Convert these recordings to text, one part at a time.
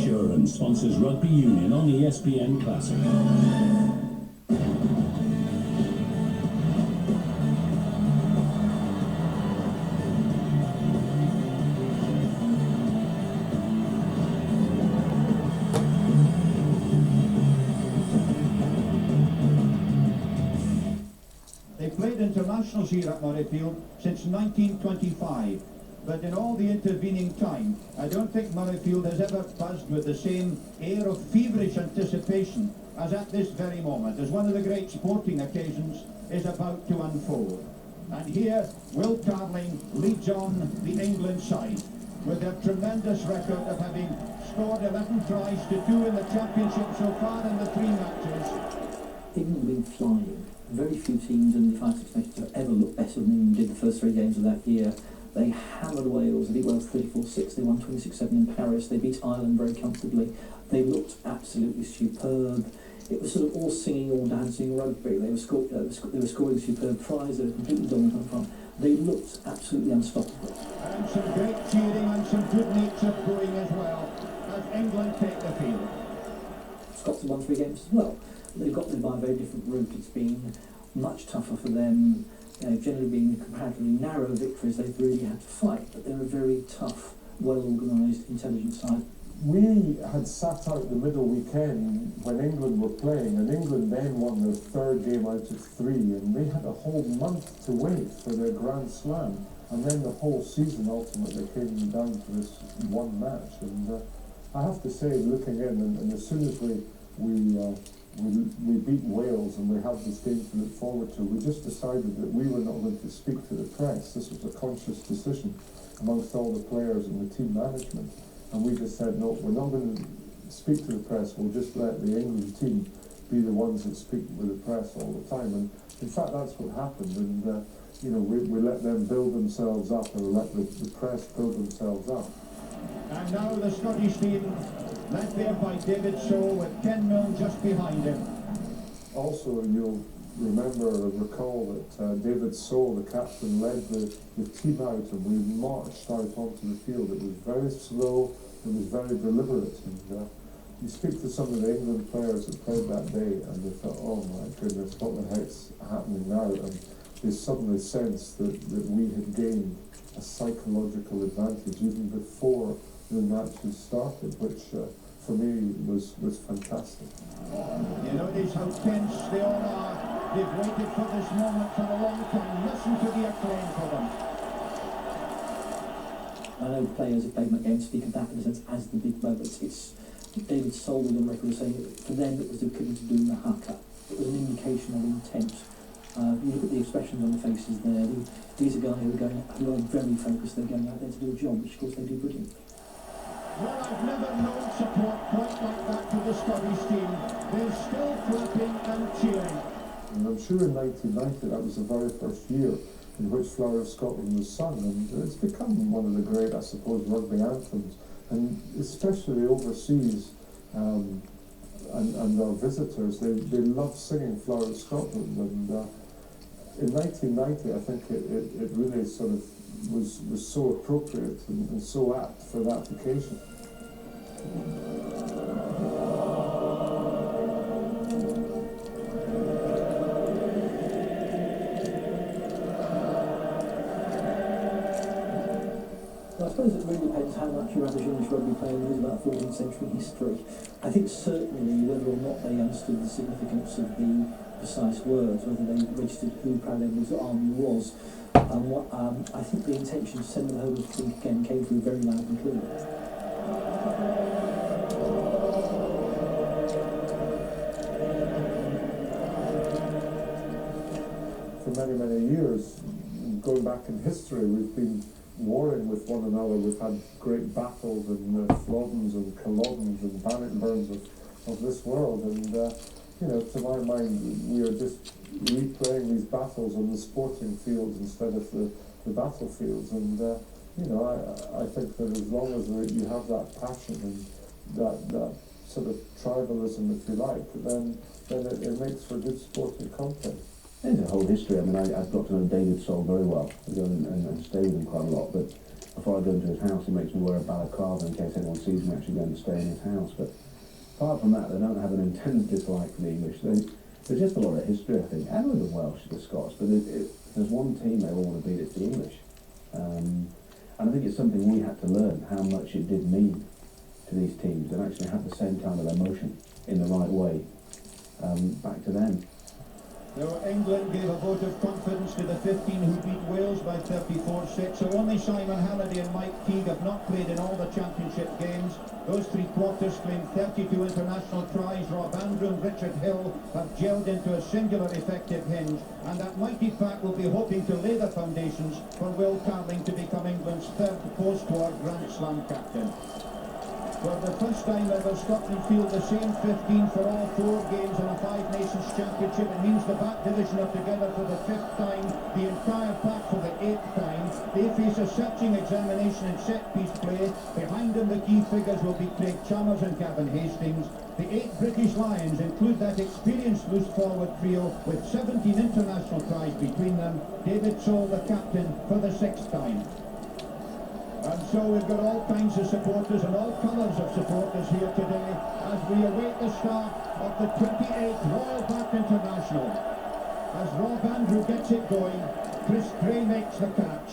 Pt.1 sponsors rugby union on ESPN Classic. They played internationals here at Murrayfield since 1925, but in all the intervening time, I don't think Murrayfield has ever buzzed with the same air of feverish anticipation as at this very moment, as one of the great sporting occasions is about to unfold. And here, Will Carling leads on the England side with their tremendous record of having scored 11 tries to 2 in the championship so far in the 3 matches. England have been flying. Very few teams in the 5-6 nations have ever looked better than England did the first 3 games of that year. They hammered Wales. They beat Wales 34-6. They won 26-7 in Paris. They beat Ireland very comfortably. They looked absolutely superb. It was sort of all singing, all dancing rugby. They were scoring superb tries. They were completely dominant on front. They looked absolutely unstoppable. And some great cheering and some good nature going as well as England take the field. Scots have won 3 games as well. They've got there by a very different route. It's been much tougher for them. Generally being comparatively narrow victories, they've really had to fight, but they're a very tough, well-organised, intelligent side. We had sat out the middle weekend when England were playing, and England then won their 3rd game out of 3, and they had a whole month to wait for their Grand Slam, and then the whole season ultimately came down to this one match. And I have to say, looking in, and as soon as we beat Wales and we have this game to look forward to, we just decided that we were not going to speak to the press. This was a conscious decision amongst all the players and the team management. And we just said, no, we're not going to speak to the press. We'll just let the England team be the ones that speak with the press all the time. And in fact, that's what happened. And, we let them build themselves up, or let the press build themselves up. And now the Scottish team, led there by David Sow with Ken Milne just behind him. Also, you'll remember or recall that David Sow, the captain, led the team out, and we marched out onto the field. It was very slow, it was very deliberate, and you speak to some of the England players that played that day, and they thought, oh my goodness, what the heck's happening now? And they suddenly sensed that we had gained a psychological advantage even before the matches started, which for me was fantastic. You notice how tense they all are. They've waited for this moment for a long time. Listen to the acclaim for them. I know players have played my game speak of that in a sense as the big moment. It's David Soul on record saying for them it was the equivalent to doing the haka. It was an indication of intent. You look at the expressions on the faces there. These are guys who are very focused. They're going out there to do a job, which of course they do brilliantly. Well, I've never known support quite like that to the Scottish team. They're still clapping and cheering. And I'm sure in 1990 that was the very first year in which Flower of Scotland was sung, and it's become one of the great, I suppose, rugby anthems. And especially overseas, and our visitors, they love singing Flower of Scotland. And in 1990, I think it really sort of was so appropriate and so apt for that occasion. Well, I suppose it really depends how much your average English rugby player knows about 14th century history. I think certainly whether or not they understood the significance of the precise words, whether they registered who Proud Edward's army was, I think the intention to send them home with King again came through very loud and clear. For many, many years, going back in history, we've been warring with one another. We've had great battles and Flodens and Culloddens and Bannockburns of this world, and to my mind, we are just replaying these battles on the sporting fields instead of the battlefields. And I think that as long as you have that passion and that sort of tribalism, if you like, then it makes for good sporting content. There's a whole history. I mean, I've got to know David Soul very well and stayed with him quite a lot, but before I go into his house, he makes me wear a balaclava in case anyone sees me actually going to stay in his house. But apart from that, they don't have an intense dislike for the English. There's just a lot of history, I think, and with the Welsh, the Scots, but there's one team they all want to beat, it's the English. And I think it's something we had to learn, how much it did mean to these teams, and actually have the same kind of emotion in the right way back to them. Now, England gave a vote of confidence to the 15 who beat Wales by 34-6, so only Simon Halliday and Mike Teague have not played in all the championship games. Those three quarters claimed 32 international tries. Rob Andrew and Richard Hill have gelled into a singular effective hinge, and that mighty pack will be hoping to lay the foundations for Will Carling to become England's third post-war Grand Slam captain. For the first time ever, Scotland field the same 15 for all 4 games in a Five Nations Championship. It means the back division are together for the 5th time, the entire pack for the 8th time. They face a searching examination in set-piece play. Behind them, the key figures will be Craig Chalmers and Gavin Hastings. The 8 British Lions include that experienced loose forward trio with 17 international tries between them. David Sole, the captain, for the 6th time. And so we've got all kinds of supporters and all colours of supporters here today as we await the start of the 28th Royal Bath International. As Rob Andrew gets it going, Chris Gray makes the catch.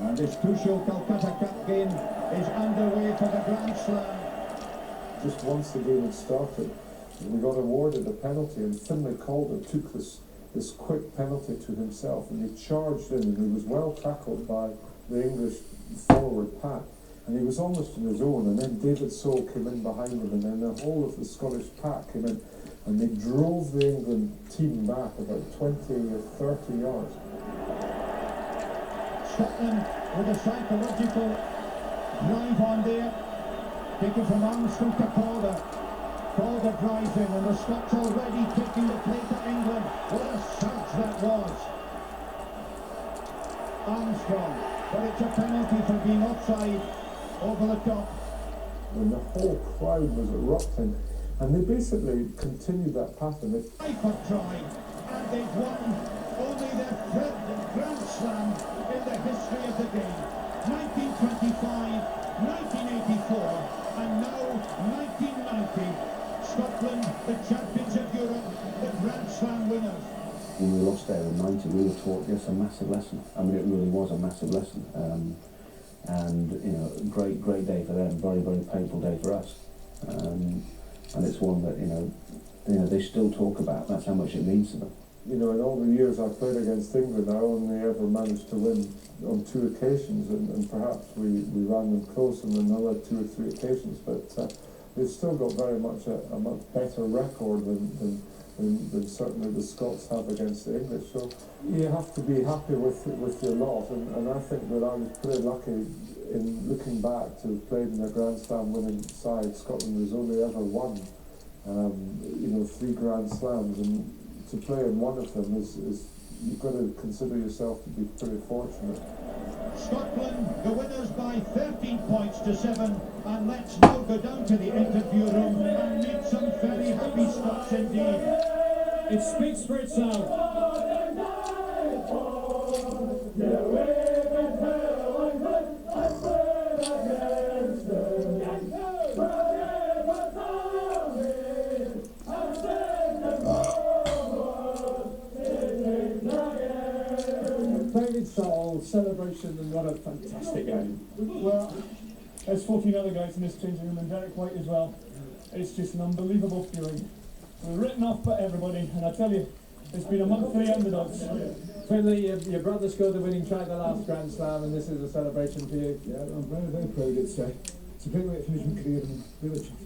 And this crucial Calcutta Cup game is underway for the Grand Slam. Just once the game had started, we got awarded a penalty, and Finlay Calder took this quick penalty to himself, and he charged in, and he was well tackled by the English forward pack, and he was almost in his own, and then David Sole came in behind him, and then the whole of the Scottish pack came in, and they drove the England team back about 20 or 30 yards. Scotland with a psychological drive on there, taken from Armstrong to Calder. Calder drives in, and the Scots already taking the play to England. What a surge that was. Armstrong, but it's a penalty for being offside over the top. When the whole crowd was erupting, and they basically continued that pattern. Piper try, and they've won only their 3rd Grand Slam in the history of the game. 1925, 1984, and now 1990. Scotland, the champions of Europe, the Grand Slam winners. When we lost there in 90, we were taught just a massive lesson. I mean, it really was a massive lesson. And, you know, great day for them, very, very painful day for us. And it's one that, you know, they still talk about. That's how much it means to them. You know, in all the years I played against England, I only ever managed to win on 2 occasions, and perhaps we ran them close on another 2 or 3 occasions, but they've still got very much a much better record than certainly the Scots have against the English. So you have to be happy with your lot, and I think that I was pretty lucky in looking back to have played in a Grand Slam winning side. Scotland has only ever won, 3 Grand Slams, and to play in one of them is you've got to consider yourself to be pretty fortunate. Scotland, the winners by 13 points to 7, and let's now go down to the interview room and meet some very happy Scots indeed. It speaks for itself. David Sole, celebration, and what a fantastic game. Well, there's 14 other guys in this changing room, and Derek White as well. It's just an unbelievable feeling. We're written off by everybody, and I tell you, it's been a month for the underdogs. Finlay, your brother scored the winning try the last Grand Slam, and this is a celebration for you. Yeah, I'm very, very proud. It's a great way to finish my career, and really chuffed.